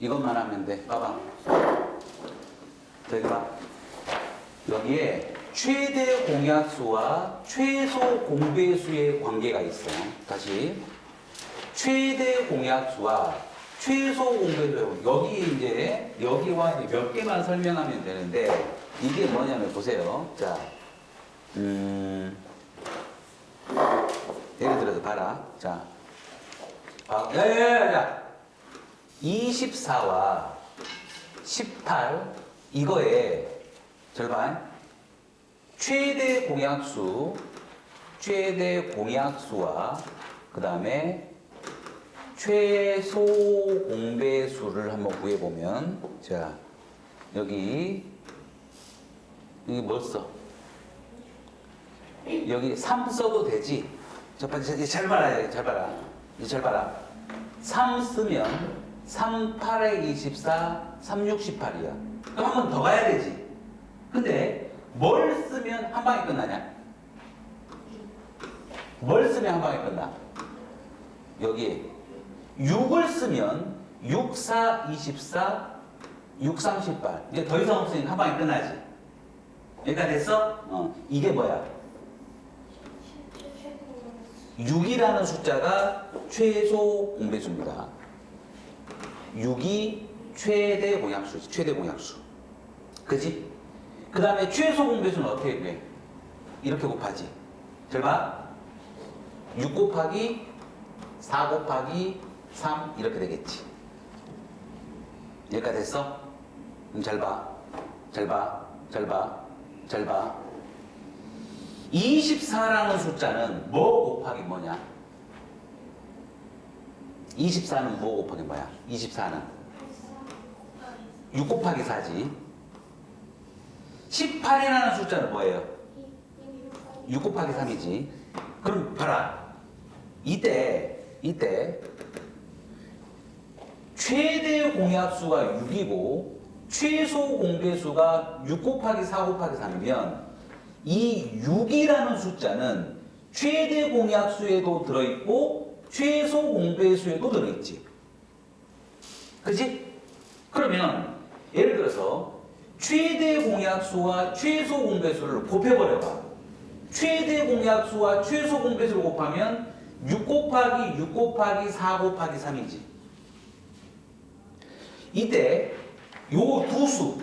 이것만 하면 돼. 봐봐. 저기 봐. 여기에 최대 공약수와 최소 공배수의 관계가 있어. 다시. 최대 공약수와 최소 공배수. 여기 이제, 여기와 이제 몇 개만 설명하면 되는데, 이게 뭐냐면 보세요. 자, 예를 들어서 봐라. 자, 야. 24와 18, 이거에 절반 최대 공약수와 그 다음에 최소 공배수를 한번 구해보면, 자, 여기 뭘 써? 여기 3 써도 되지? 잘 봐라, 잘 봐라. 잘 봐라. 3 쓰면 3, 8에 24, 3, 6, 18이야. 그럼 한 번 더 가야 되지. 근데 뭘 쓰면 한 방에 끝나냐? 뭘 쓰면 한 방에 끝나? 여기 6을 쓰면 6, 4, 24, 6, 3, 18. 이제 더 이상 없으니까 한 방에 끝나지. 여기까지 됐어? 이게 뭐야? 6이라는 숫자가 최소 공배수입니다. 6이 최대 공약수지. 최대 공약수. 그지? 그 다음에 최소 공배수는 어떻게 구해? 이렇게 곱하지. 잘 봐. 6 곱하기 4 곱하기 3 이렇게 되겠지. 여기까지 됐어? 잘 봐. 잘 봐. 잘 봐. 잘 봐. 24라는 숫자는 뭐 곱하기 뭐냐? 24는 뭐 곱하기 뭐야? 24는 6 곱하기 4지. 18이라는 숫자는 뭐예요? 6 곱하기 3이지. 그럼 봐라. 이때 최대 공약수가 6이고 최소 공배수가 6 곱하기 4 곱하기 3이면 이 6이라는 숫자는 최대 공약수에도 들어있고 최소 공배수에도 들어있지. 그치? 그러면 예를 들어서 최대 공약수와 최소 공배수를 곱해버려봐. 최대 공약수와 최소 공배수를 곱하면 6 곱하기 6 곱하기 4 곱하기 3이지. 이때 요 두 수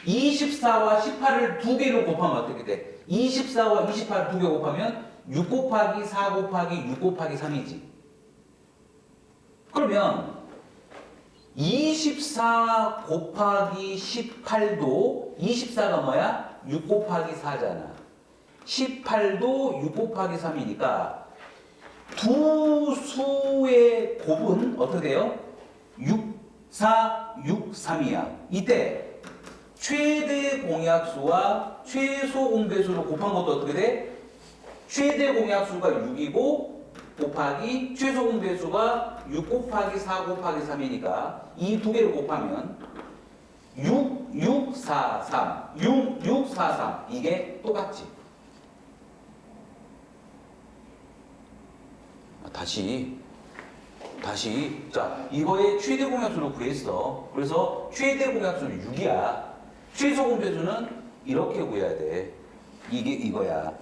24와 18을 두 개로 곱하면 어떻게 돼? 24와 28을 두 개 곱하면 6 곱하기 4 곱하기 6 곱하기 3이지. 그러면 24 곱하기 18도 24가 뭐야? 6 곱하기 4잖아. 18도 6 곱하기 3이니까 두 수의 곱은 어떻게 돼요? 6, 4, 6, 3이야. 이때 최대 공약수와 최소 공배수를 곱한 것도 어떻게 돼? 최대 공약수가 6이고 곱하기 최소 공배수가 6 곱하기 4 곱하기 3이니까 이 두 개를 곱하면 6, 6, 4, 3, 6, 6, 4, 3 이게 똑같지. 다시 자 이거의 최대 공약수를 구했어. 그래서 최대 공약수는 6이야. 최소 공배수는 이렇게 구해야 돼. 이게 이거야.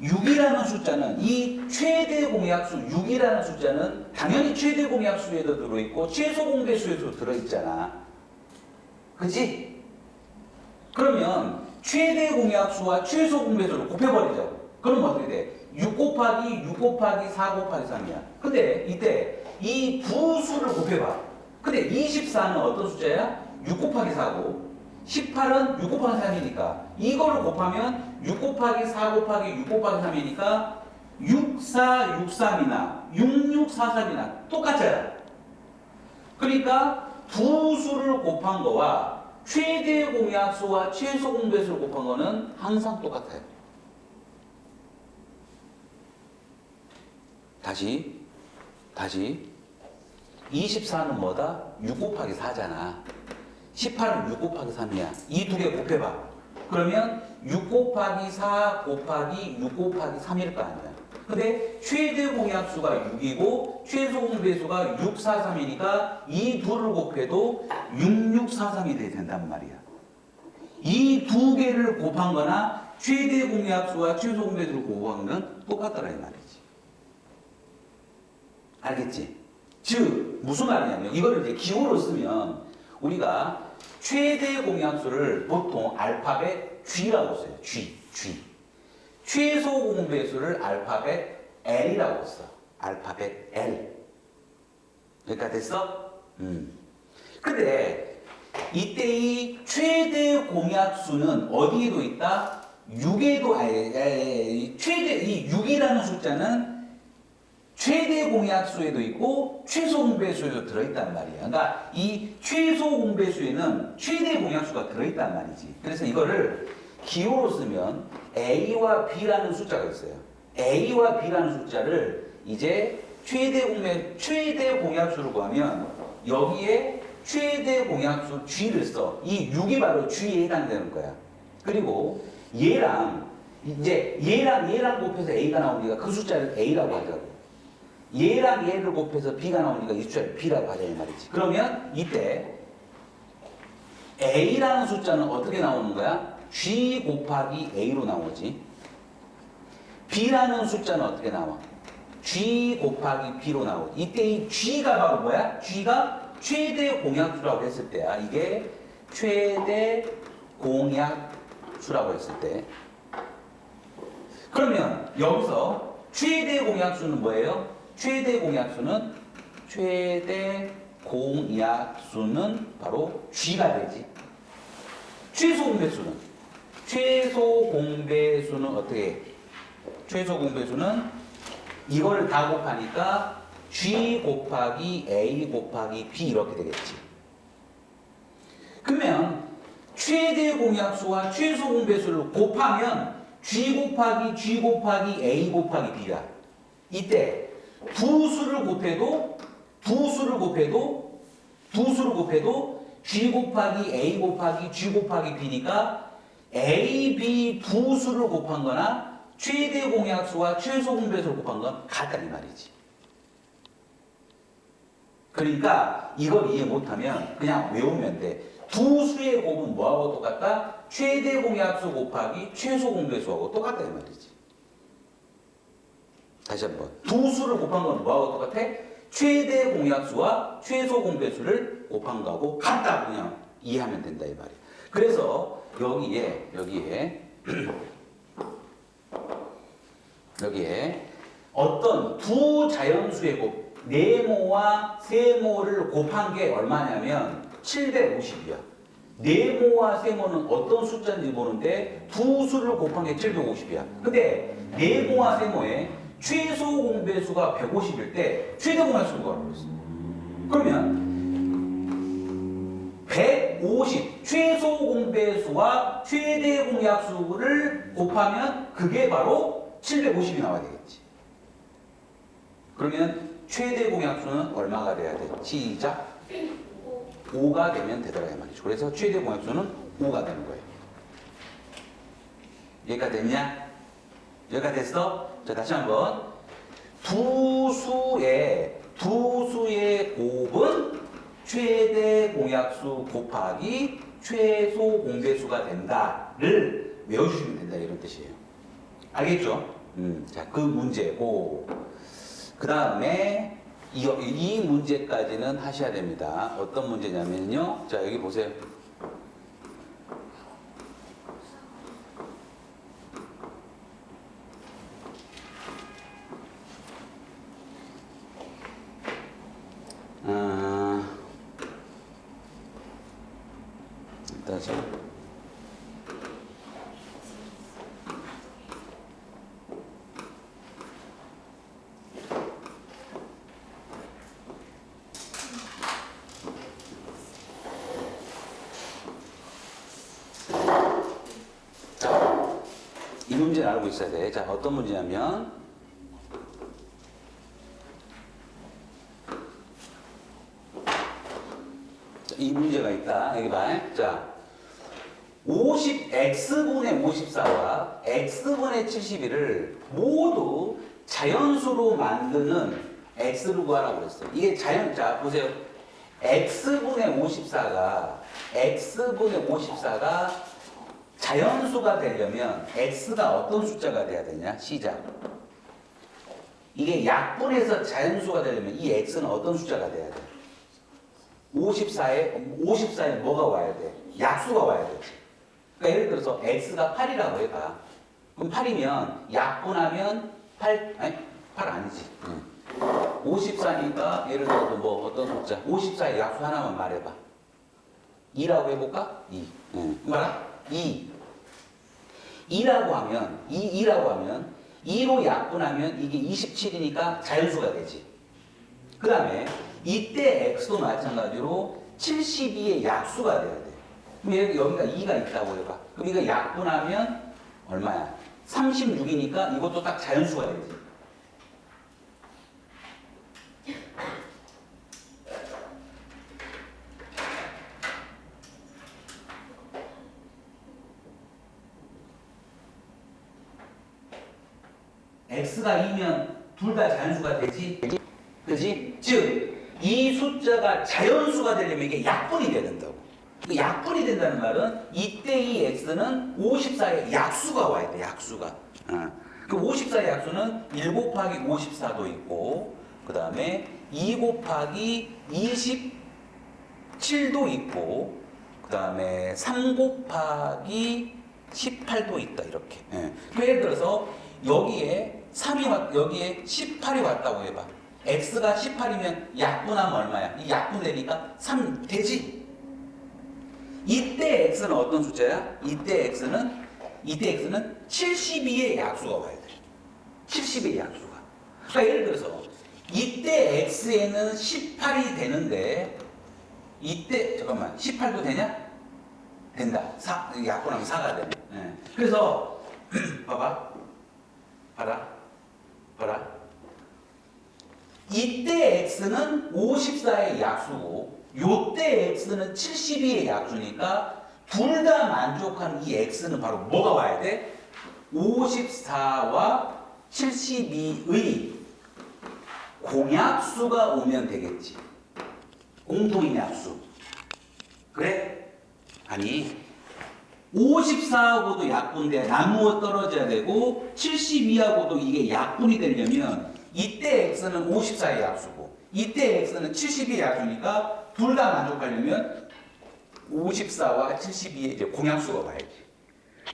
6이라는 숫자는 이 최대 공약수 6이라는 숫자는 당연히 최대 공약수에도 들어있고 최소 공배수에도 들어있잖아. 그치? 그러면 최대 공약수와 최소 공배수를 곱해버리죠. 그럼 어떻게 돼? 6 곱하기 6 곱하기 4 곱하기 3이야. 근데 이때 이 두 수를 곱해봐. 근데 24는 어떤 숫자야? 6 곱하기 4고 18은 6 곱하기 3이니까 이거를 곱하면 6 곱하기 4 곱하기 6 곱하기 3이니까 6, 4, 6, 3이나 6, 6, 4, 3이나 똑같잖아. 그러니까 두 수를 곱한 거와 최대 공약수와 최소 공배수를 곱한 거는 항상 똑같아요. 다시 24는 뭐다? 6 곱하기 4잖아. 18은 6 곱하기 3이야. 이 두 개 곱해봐. 그러면 6 곱하기 4 곱하기 6 곱하기 3일 거 아니야. 근데 최대 공약수가 6이고 최소 공배수가 643이니까 이 둘을 곱해도 6643이 된단 말이야. 이 두 개를 곱한 거나 최대 공약수와 최소 공배수를 곱한 건 똑같더라 이 말이지. 알겠지? 즉 무슨 말이냐면 이거를 이제 기호로 쓰면 우리가 최대 공약수를 보통 알파벳 G라고 써요. G. 최소 공배수를 알파벳 L이라고 써. 알파벳 L. 여기까지 됐어? 근데 이때 이 최대 공약수는 어디에도 있다? 6에도 최대 이 6이라는 숫자는 최대 공약수에도 있고 최소 공배수에도 들어있단 말이야. 그러니까 이 최소 공배수에는 최대 공약수가 들어있단 말이지. 그래서 이거를 기호로 쓰면 A와 B라는 숫자가 있어요. A와 B라는 숫자를 이제 최대 공약수로 구하면 여기에 최대 공약수 G를 써. 이 6이 바로 G에 해당되는 거야. 그리고 얘랑 곱해서 A가 나오니까 그 숫자를 A라고 하자고. 얘랑 얘를 곱해서 B가 나오니까 이 숫자를 B라고 하자 이 말이지. 그러면 이때 A라는 숫자는 어떻게 나오는 거야? G 곱하기 A로 나오지. B라는 숫자는 어떻게 나와? G 곱하기 B로 나오지. 이때 이 G가 바로 뭐야? G가 최대 공약수라고 했을 때야. 이게 최대 공약수라고 했을 때. 그러면 여기서 최대 공약수는 뭐예요? 최대 공약수는 바로 G가 되지. 최소 공배수는 어떻게 해? 최소 공배수는 이걸 다 곱하니까 G 곱하기 A 곱하기 B 이렇게 되겠지. 그러면 최대 공약수와 최소 공배수를 곱하면 G 곱하기 A 곱하기 B야. 이때 두 수를 곱해도 G 곱하기 A 곱하기 G 곱하기 B니까 A, B 두 수를 곱한 거나 최대 공약수와 최소 공배수를 곱한 건 같다 이 말이지. 그러니까 이걸 이해 못하면 그냥 외우면 돼. 두 수의 곱은 뭐하고 똑같다? 최대 공약수 곱하기 최소 공배수하고 똑같다 이 말이지. 다시 한번. 두 수를 곱한 건 뭐하고 똑같아? 최대 공약수와 최소 공배수를 곱한 거하고 같다 그냥 이해하면 된다 이 말이야. 그래서 여기에 어떤 두 자연수의 곱 네모와 세모를 곱한 게 얼마냐면 750이야. 네모와 세모는 어떤 숫자인지 모르는데 두 수를 곱한 게 750이야. 근데 네모와 세모의 최소 공배수가 150일 때 최대 공약수를 구하라고 했어. 그러면 150 최소 공배수와 최대 공약수를 곱하면 그게 바로 750이 나와야 되겠지. 그러면 최대 공약수는 얼마가 돼야 돼? 시작. 5가 되면 되더라 이 말이죠. 그래서 최대 공약수는 5가 되는 거예요. 여기까지 됐냐? 여기까지 됐어? 자, 다시 한번. 두 수의 곱은 최대 공약수 곱하기 최소 공배수가 된다를 외워주시면 된다 이런 뜻이에요. 알겠죠? 자, 그 문제고 그 다음에 이 문제까지는 하셔야 됩니다. 어떤 문제냐면요. 자, 여기 보세요. 다시. 이 문제를 알고 있어야 돼. 자, 어떤 문제냐면 이 문제가 있다. 여기 봐. 자, 50x분의 54와 x분의 71을 모두 자연수로 만드는 x를 구하라고 그랬어요. 이게 자, 보세요. x분의 54가 자연수가 되려면 x가 어떤 숫자가 돼야 되냐? 시작. 이게 약분해서 자연수가 되려면 이 x는 어떤 숫자가 돼야 돼? 54에 뭐가 와야 돼? 약수가 와야 되지. 그러니까 예를 들어서 x가 8이라고 해봐. 그럼 8이면 약분하면 8 아니지. 54니까 예를 들어서 뭐 어떤 숫자 54의 약수 하나만 말해봐. 2라고 해볼까? 2. 봐라. 2. 2라고 하면 2로 약분하면 이게 27이니까 자연수가 되지. 그 다음에 이때 x도 마찬가지로 72의 약수가 돼야 돼. 그럼 여기가 2가 있다고 해봐. 그럼 이거 약분하면 얼마야? 36이니까 이것도 딱 자연수가 되지. x가 2면 둘 다 자연수가 되지? 그지? 즉, 이 숫자가 자연수가 되려면 이게 약분이 돼야 된다고. 그 약분이 된다는 말은 이때 이 x는 54의 약수가 와야 돼, 약수가. 그 54의 약수는 1 곱하기 54도 있고, 그 다음에 2 곱하기 27도 있고, 그 다음에 3 곱하기 18도 있다, 이렇게. 그 예를 들어서 여기에 18이 왔다고 해봐. x가 18이면 약분하면 얼마야? 이 약분되니까 3 되지? 이때 x는 어떤 숫자야? 이때 x는 72의 약수가 와야 돼. 70의 약수가. 그러니까 예를 들어서 이때 x에는 18이 되는데 이때 잠깐만 18도 되냐? 된다. 약분하면 4가 되네. 그래서 봐라. 이때 x는 54의 약수고 요때 x는 72의 약수니까 둘 다 만족하는 이 x는 바로 뭐가 와야 돼? 54와 72의 공약수가 오면 되겠지. 공통인 약수. 그래? 아니 54하고도 약분돼 나누어 떨어져야 되고 72하고도 이게 약분이 되려면 이때 x는 54의 약수고 이때 x는 72의 약수니까 둘 다 만족하려면 54와 72의 이제 공약수가 와야지.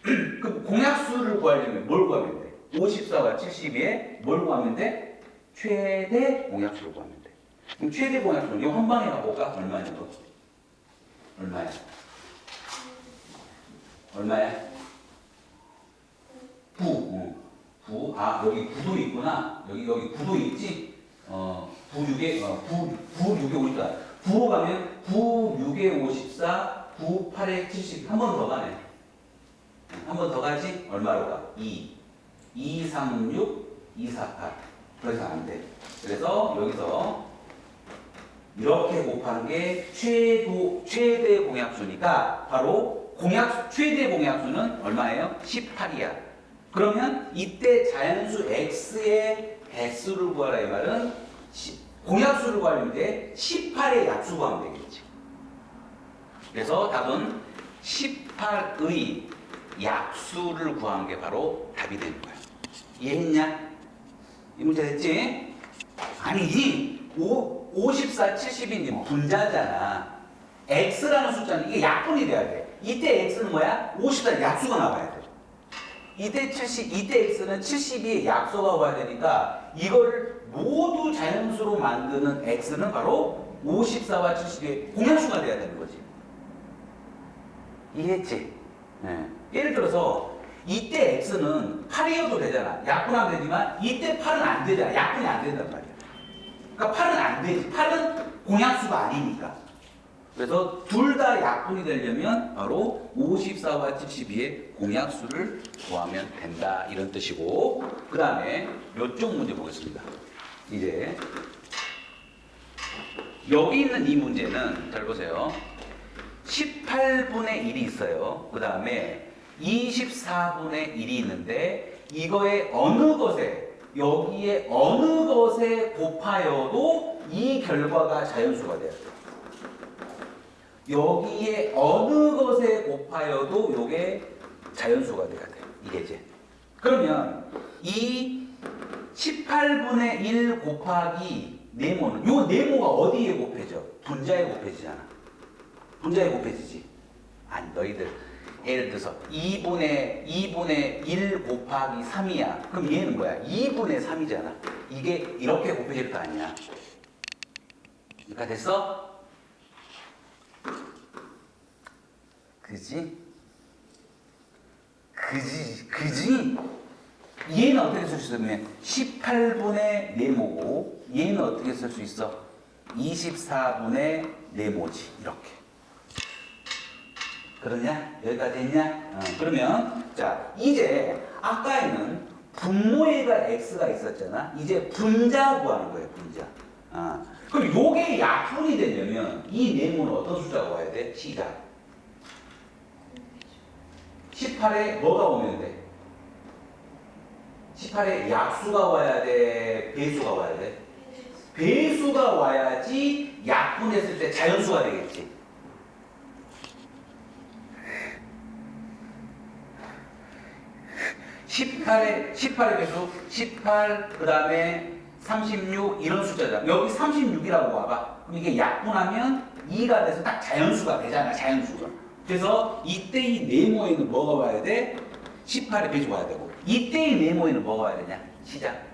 그럼 공약수를 구하려면 뭘 구하면 돼? 54와 72의 뭘 구하면 돼? 최대 공약수를 구하면 돼. 그럼 최대 공약수는 이거 한 방에 가볼까? 얼마냐 너? 얼마야? 얼마야? 9. 9. 아, 여기 9도 있구나. 여기 9도 있지? 9, 6에, 9, 6에 54. 9로 가면 9, 6에 54, 9, 8에 70. 한 번 더 가네. 한 번 더 가지? 얼마로 가? 2. 2, 3, 6, 2, 4, 8. 그래서 안 돼. 그래서 여기서 이렇게 곱한 게 최대 공약수니까 바로 최대 공약수는 얼마예요? 18이야. 그러면 이때 자연수 x의 개수를 구하라 이 말은 공약수를 구하려면 돼 18의 약수 구하면 되겠지. 그래서 답은 18의 약수를 구한 게 바로 답이 되는 거야. 이해했냐? 이 문제 됐지? 아니지. 54, 70이 분자잖아. x라는 숫자는 이게 약분이 돼야 돼. 이때 x는 뭐야? 54 약수가 나와야 돼. 이때 x는 72의 약수가 와야 되니까 이걸 모두 자연수로 만드는 x는 바로 54와 72의 공약수가 돼야 되는 거지. 이해했지? 네. 예를 들어서 이때 x는 8이어도 되잖아. 약분하면 되지만 이때 8은 안 되잖아. 약분이 안 된단 말이야. 그러니까 8은 안 되지. 8은 공약수가 아니니까. 그래서 둘 다 약분이 되려면 바로 54와 72의 공약수를 구하면 된다. 이런 뜻이고, 그 다음에 이쪽 문제 보겠습니다. 이제 여기 있는 이 문제는 잘 보세요. 18분의 1이 있어요. 그 다음에 24분의 1이 있는데 이거의 어느 것에 여기에 어느 것에 곱하여도 이 결과가 자연수가 돼야 돼. 여기에 어느 것에 곱하여도 요게 자연수가 돼야 돼. 이게 이제. 그러면 이 18분의 1 곱하기 네모는 요 네모가 어디에 곱해져? 분자에 곱해지잖아. 분자에 곱해지지. 아니 너희들 예를 들어서 2분의 1 곱하기 3이야. 그럼 얘는 뭐야? 2분의 3이잖아. 이게 이렇게 곱해질 거 아니야. 그러니까 됐어? 그지? 얘는 어떻게 쓸 수 있으면 18분의 네모고 얘는 어떻게 쓸 수 있어? 24분의 네모지. 이렇게. 그러냐? 여기까지 했냐? 그러면 자 이제 아까에는 분모에가 x가 있었잖아. 이제 분자 구하는 거예요. 분자. 그럼 요게 약분이 되려면 이 네모는 어떤 숫자가 와야 돼? 시작. 18에 뭐가 오면 돼? 18에 약수가 와야 돼? 배수가 와야 돼? 배수가 와야지 약분했을 때 자연수가 되겠지. 18의 배수 18 그 다음에 36 이런 숫자잖아. 여기 36이라고 봐봐. 그럼 이게 약분하면 2가 돼서 딱 자연수가 되잖아. 자연수가. 그래서 이때 이 네모에는 뭐가 와야 돼? 18의 배수가 와야 되고 이때 이 네모에는 뭐가 와야 되냐? 시작.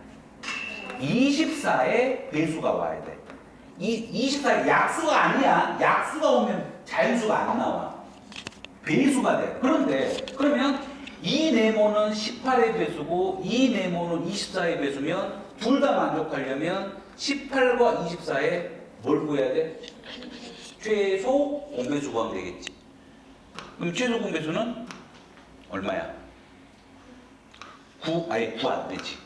24의 배수가 와야 돼. 24의 약수가 아니야. 약수가 오면 자연수가 안 나와. 배수가 돼. 그런데 그러면 이 네모는 18의 배수고 이 네모는 24의 배수면 둘 다 만족하려면 18과 24에 뭘 구해야 돼? 최소 공배수 구하면 되겠지. 그럼 최소 공배수는 얼마야? 9 안 되지.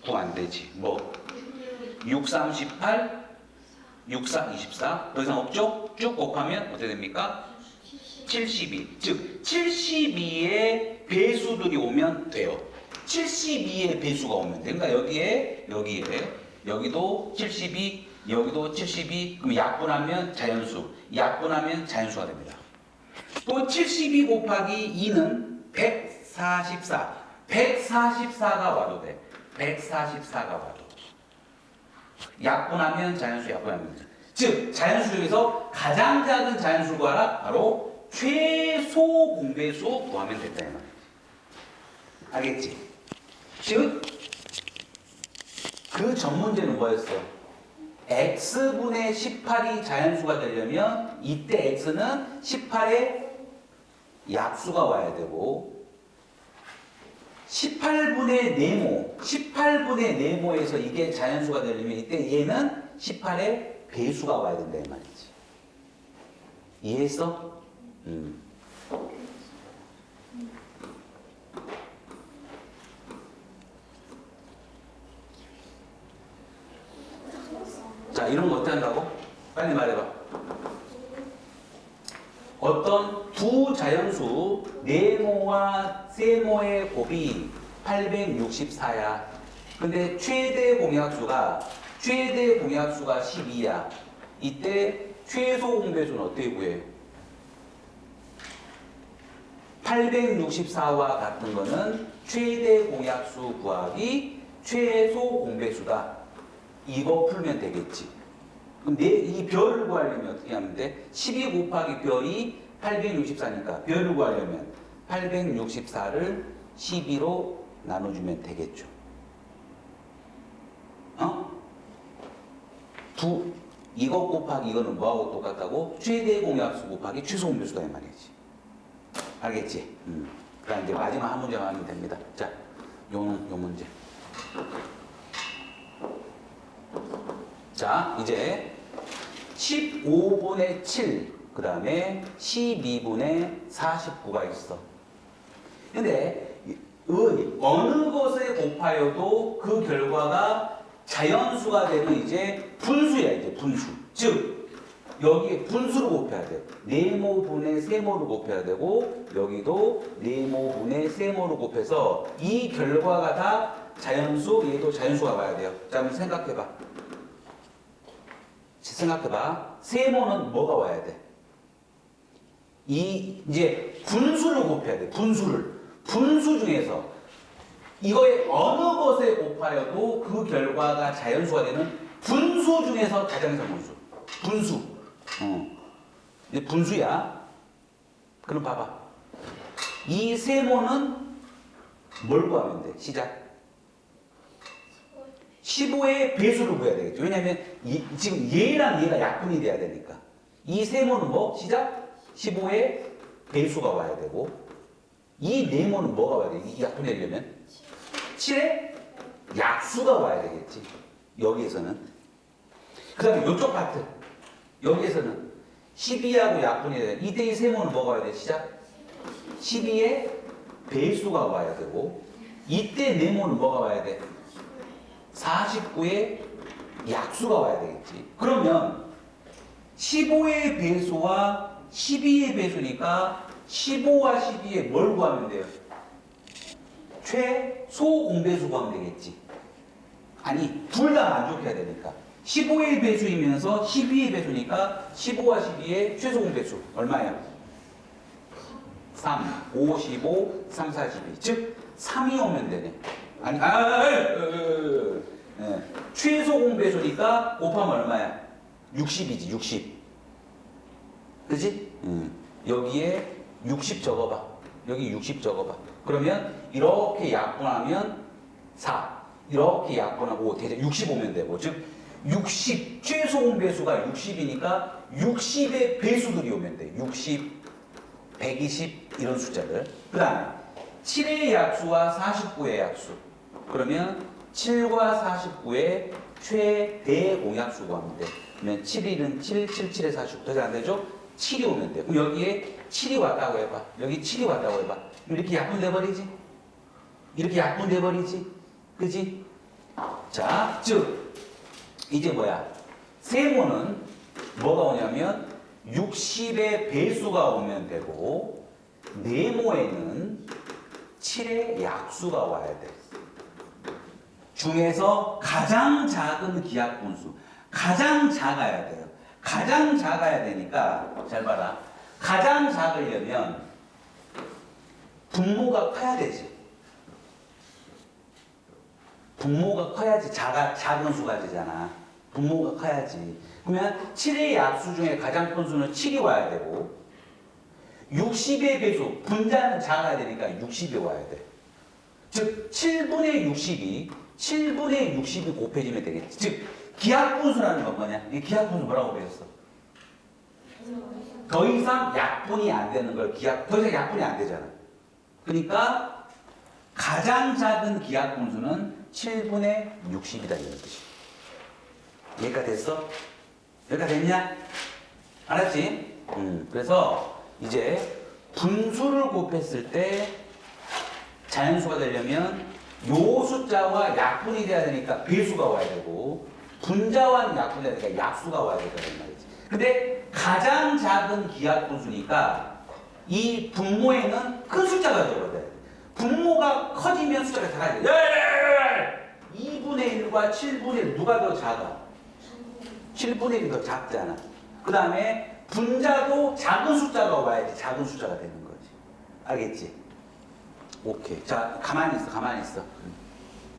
9 안 되지. 뭐 6, 3, 18, 6, 4, 24. 더 이상 없죠? 쭉 곱하면 어떻게 됩니까? 72. 즉 72의 배수들이 오면 돼요. 72의 배수가 오면 돼. 그러니까 여기도 72, 여기도 72. 그럼 약분하면 자연수. 약분하면 자연수가 됩니다. 또 72 곱하기 2는 144. 144가 와도 돼. 144가 와도. 약분하면 자연수, 약분하면. 즉 자연수 중에서 가장 작은 자연수 구하라. 바로 최소 공배수 구하면 된다 이 말이지. 알겠지? 즉 그 전 문제는 뭐였어? x분의 18이 자연수가 되려면 이때 x는 18의 약수가 와야 되고 18분의 네모에서 이게 자연수가 되려면 이때 얘는 18의 배수가 와야 된다 이 말이지. 이해했어? 자, 이런 거 어떻게 한다고? 빨리 말해봐. 어떤 두 자연수 네모와 세모의 곱이 864야. 근데 최대 공약수가 12야. 이때 최소 공배수는 어떻게 구해? 864와 같은 거는 최대 공약수 구하기 최소 공배수다. 이거 풀면 되겠지. 그럼 이 별을 구하려면 어떻게 하면 돼? 12 곱하기 별이 864니까 별을 구하려면 864를 12로 나눠주면 되겠죠. 이거 곱하기 이거는 뭐하고 똑같다고? 최대 공약수 곱하기 최소 공배수다 이 말이지. 알겠지? 그럼 이제 마지막 한 문제만 하면 됩니다. 자, 요 문제. 자, 이제 15분의 7, 그 다음에 12분의 49가 있어. 근데 어느 것에 곱하여도 그 결과가 자연수가 되는 이제 분수야, 이제 분수. 즉, 여기에 분수를 곱해야 돼. 네모분의 세모를 곱해야 되고, 여기도 네모분의 세모를 곱해서 이 결과가 다 자연수, 얘도 자연수가 와야 돼요. 자, 한번 생각해봐. 생각해봐. 세모는 뭐가 와야 돼? 이제 분수를 곱해야 돼. 분수 중에서 이거의 어느 것에 곱하여도 그 결과가 자연수가 되는 분수 중에서 가장자분수. 분수. 이제 분수야. 그럼 봐봐. 이 세모는 뭘 구하면 돼? 시작. 15의 배수를 구해야 되겠죠. 왜냐하면 지금 얘랑 얘가 약분이 돼야 되니까. 이 세모는 뭐? 시작. 15의 배수가 와야 되고, 이 네모는 뭐가 와야 돼? 이 약분되려면 7의 약수가 와야 되겠지. 여기에서는. 그 다음에 이쪽 파트. 여기에서는 12하고 약분이 돼야 돼. 이때 이 세모는 뭐가 와야 돼? 시작. 12의 배수가 와야 되고, 이때 네모는 뭐가 와야 돼? 49의 약수가 와야 되겠지. 그러면 15의 배수와 12의 배수니까 15와 12의 뭘 구하면 돼요? 최소 공배수 구하면 되겠지. 아니, 둘 다 만족해야 되니까. 15의 배수이면서 12의 배수니까 15와 12의 최소 공배수 얼마야? 3, 5, 15, 3, 4, 12. 즉 3이 오면 되네. 아니, 최소 공배수니까 곱하면 얼마야? 60이지, 60. 그지? 여기에 60 적어봐. 여기 60 적어봐. 그러면 이렇게 약분하면 4. 이렇게 약분하고 5. 대략 60 오면 되고. 즉, 60, 최소 공배수가 60이니까 60의 배수들이 오면 돼. 60, 120 이런 숫자들. 그 다음에 7의 약수와 49의 약수. 그러면 7과 49의 최대 공약수 구하면 돼. 그러면 7일은 7, 7, 7에 49. 더 잘 안 되죠? 7이 오면 돼. 그럼 여기에 7이 왔다고 해봐. 여기 7이 왔다고 해봐. 이렇게 약분돼 버리지? 이렇게 약분돼 버리지? 그지? 자, 즉 이제 뭐야? 세모는 뭐가 오냐면 60의 배수가 오면 되고, 네모에는 7의 약수가 와야 돼. 중에서 가장 작은 기하분수. 가장 작아야 돼요. 가장 작아야 되니까, 잘 봐라. 가장 작으려면 분모가 커야 되지. 분모가 커야지 작은 수가 되잖아. 분모가 커야지. 그러면 7의 약수 중에 가장 큰 수는 7이 와야 되고, 60의 배수, 분자는 작아야 되니까 60이 와야 돼. 즉 7분의 60이 7분의 60이 곱해지면 되겠지. 즉 기하분수라는 건 뭐냐? 이 기하분수 뭐라고 배웠어? 더 이상 약분이 안 되는 걸 더 이상 약분이 안 되잖아. 그러니까 가장 작은 기하분수는 7분의 60이다 이런 뜻이. 얘가 됐어? 여기가 됐냐? 알았지? 그래서 이제 분수를 곱했을 때 자연수가 되려면 요 숫자와 약분이 돼야 되니까 배수가 와야 되고, 분자와 약분이 돼야 되니까 약수가 와야 된다는 말이지. 근데 가장 작은 기하분수니까 이 분모에는 큰 숫자가 들어가야 돼. 분모가 커지면 숫자가 작아야 돼. 2분의 1과 7분의 1 누가 더 작아? 7분의 1이 더 작잖아. 그 다음에 분자도 작은 숫자가 와야지 작은 숫자가 되는 거지. 알겠지? 오케이. 자, 가만히 있어.